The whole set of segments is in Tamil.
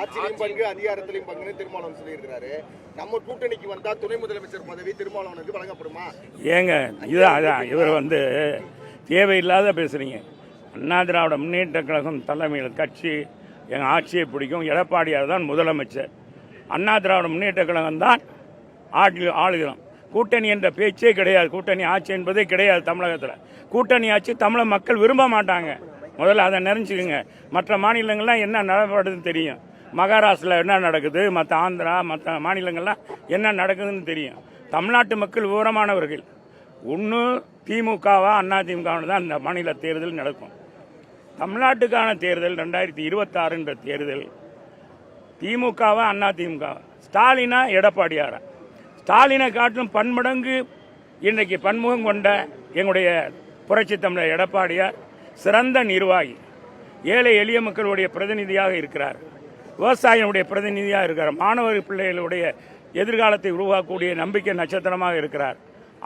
ஆட்சியிலும் பங்கு அதிகாரத்திலையும் பங்குன்னு திருமாவளவன் சொல்லியிருக்கிறாரு. நம்ம கூட்டணிக்கு வந்தா துணை முதலமைச்சர் பதவி திருமாவளவனுக்கு வழங்கப்படுமா? ஏங்க இதான் இவர் தேவையில்லாத பேசுறீங்க. அண்ணா திராவிட முன்னேற்ற கழகம் தலைமையில் கட்சி எங்கள் ஆட்சியை பிடிக்கும். எடப்பாடியார் தான் முதலமைச்சர். அண்ணா திராவிட முன்னேற்ற கழகம் தான் ஆளுகிறோம். கூட்டணி என்ற பேச்சே கிடையாது. கூட்டணி ஆட்சி என்பதே கிடையாது தமிழகத்தில். கூட்டணி ஆட்சி தமிழக மக்கள் விரும்ப மாட்டாங்க. முதல்ல அதை நினைச்சுக்குங்க. மற்ற மாநிலங்கள்லாம் என்ன நடப்படுதுன்னு தெரியும். மகாராஷ்டிராவில் என்ன நடக்குது, மற்ற ஆந்திரா மற்ற மாநிலங்கள்லாம் என்ன நடக்குதுன்னு தெரியும். தமிழ்நாட்டு மக்கள் விவரமானவர்கள். ஒன்று திமுகவா அண்ணா திமுகவானு தான் இந்த மாநில தேர்தல் நடக்கும். தமிழ்நாட்டுக்கான தேர்தல் 2026 தேர்தல் திமுகவா அண்ணா திமுக, ஸ்டாலினா எடப்பாடியாரா? ஸ்டாலினை காட்டிலும் பன்மடங்கு இன்றைக்கு பன்முகம் கொண்ட எங்களுடைய புரட்சி தமிழர் எடப்பாடியார் சிறந்த நிர்வாகி. ஏழை எளிய மக்களுடைய பிரதிநிதியாக இருக்கிறார். விவசாயிகளுடைய பிரதிநிதியாக இருக்கிறார். மாணவர் பிள்ளைகளுடைய எதிர்காலத்தை உருவாக்கக்கூடிய நம்பிக்கை நட்சத்திரமாக இருக்கிறார்.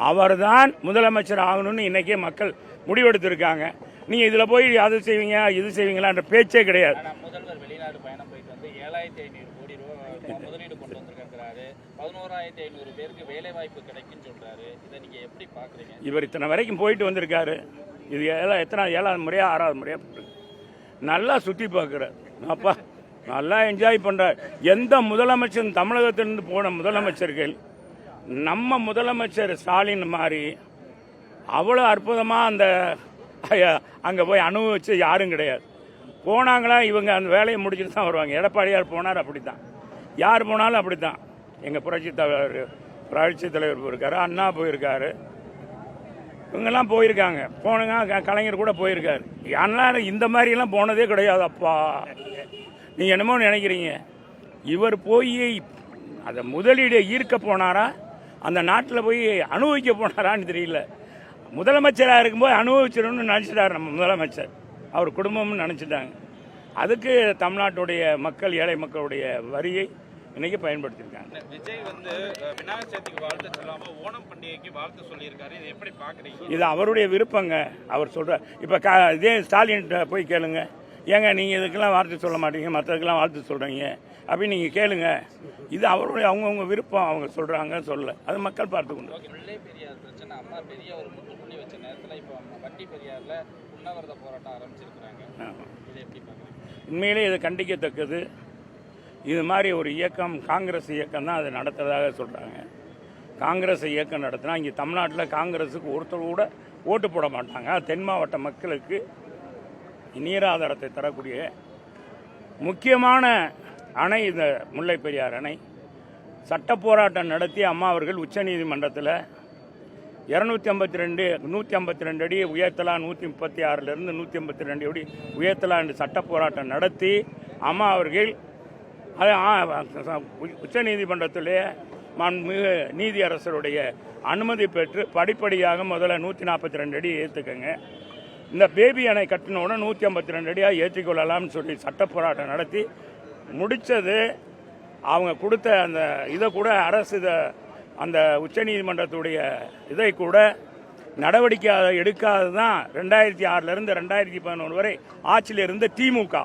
அவர்தான் முதலமைச்சர் ஆகணும்னு இன்றைக்கே மக்கள் முடிவெடுத்திருக்காங்க. நீங்கள் இதில் போய் அது செய்வீங்க இது செய்வீங்களான்ற பேச்சே கிடையாது. முதல்வர் வெளிநாடு பயணம் போயிட்டு வந்து 7500 கோடி ரூபாய் முதலீடு கொண்டு வந்திருக்காரு. 11500 பேருக்கு வேலை வாய்ப்பு கிடைக்குன்னு சொல்றாரு. இதை நீங்க எப்படி பாக்குறீங்க? இவர் இத்தனை வரைக்கும் போயிட்டு வந்திருக்காரு. இது எத்தனை 7வது முறையா 6வது முறையா நல்லா சுற்றி பார்க்குறார். அப்பா நல்லா என்ஜாய் பண்ணுறார். எந்த முதலமைச்சர் தமிழகத்திலிருந்து போன முதலமைச்சர்கள் நம்ம முதலமைச்சர் ஸ்டாலின் மாதிரி அவ்வளோ அற்புதமாக அந்த அங்கே போய் அனுபவிச்சு யாரும் கிடையாது. போனாங்களா இவங்க அந்த வேலையை முடிச்சுட்டு தான் வருவாங்க. எடப்பாடியார் போனார் அப்படி தான், யார் போனாலும் அப்படி தான். எங்கள் புரட்சி தலைவர் போயிருக்காரு, அண்ணா போயிருக்காரு, இவங்கெல்லாம் போயிருக்காங்க. போனுங்க கலைஞர் கூட போயிருக்காரு. ஆனால் இந்த மாதிரிலாம் போனதே கிடையாது. அப்பா நீங்கள் என்னமோ நினைக்கிறீங்க. இவர் போய் அதை முதலீடு ஈர்க்க போனாரா, அந்த நாட்டில் போய் அனுபவிக்க போனாரான்னு தெரியல. முதலமைச்சராக இருக்கும்போது அனுபவிச்சிடணும்னு நினச்சிட்டார் நம்ம முதலமைச்சர். அவர் குடும்பம்னு நினச்சிட்டாங்க. அதுக்கு தமிழ்நாட்டுடைய மக்கள், ஏழை மக்களுடைய வரியை இன்னைக்கு பயன்படுத்தியிருக்காங்க. விஜய் விநாயகர் சதுர்த்திக்கு வாழ்த்து சொல்லாம ஓணம் பண்டிகைக்கு வாழ்த்து சொல்லியிருக்காரு. இதை எப்படி பார்க்குறீங்க? இது அவருடைய விருப்பங்க. அவர் சொல்கிறார். இப்போ இதே ஸ்டாலின் போய் கேளுங்க. ஏங்க நீங்கள் இதுக்கெல்லாம் வாழ்த்து சொல்ல மாட்டீங்க, மற்றதுக்கெல்லாம் வாழ்த்து சொல்கிறீங்க அப்படின்னு நீங்கள் கேளுங்க. இது அவருடைய அவங்கவுங்க விருப்பம். அவங்க சொல்கிறாங்க சொல்ல, அது மக்கள் பார்த்துக்கணும். முல்லை பெரியார் பிரச்சனை அம்மா பெரிய ஒரு முற்றுப்புள்ளி வச்ச நேரத்தில் இப்போ வட்டி பெரியாரில் உண்ணாவிரத போராட்டம் ஆரம்பிச்சிருக்கிறாங்க. இதை எப்படி பார்க்குறீங்க? உண்மையிலே இது கண்டிக்கத்தக்கது. இது மாதிரி ஒரு இயக்கம், காங்கிரஸ் இயக்கம் தான் அதை நடத்துறதாக சொல்கிறாங்க. காங்கிரஸ் இயக்கம் நடத்தினா இங்கே தமிழ்நாட்டில் காங்கிரஸுக்கு ஒருத்தர் கூட ஓட்டு போட மாட்டாங்க. தென் மாவட்ட மக்களுக்கு நீராதாரத்தை தரக்கூடிய முக்கியமான அணை இந்த முல்லை பெரியார் அணை. சட்ட போராட்டம் நடத்தி அம்மா அவர்கள் உச்சநீதிமன்றத்தில் 152 அடி உயர்த்தலாம், 136லிருந்து 152 அடி உயர்த்தலாம் என்று சட்ட போராட்டம் நடத்தி அம்மா அவர்கள் உச்சநீதிமன்றத்திலே மாண்புமிகு நீதியரசருடைய அனுமதி பெற்று படிப்படியாக முதல்ல 142 அடி ஏற்றுக்கங்க, இந்த பேபி அணை கட்டினோட 152 அடியாக ஏற்றிக்கொள்ளலாம்னு சொல்லி சட்ட போராட்டம் நடத்தி முடித்தது. அவங்க கொடுத்த அந்த இதை கூட அரசு அந்த உச்சநீதிமன்றத்துடைய இதை கூட நடவடிக்கை எடுக்காது தான் 2006லிருந்து 2011 வரை ஆட்சியில் இருந்த திமுக.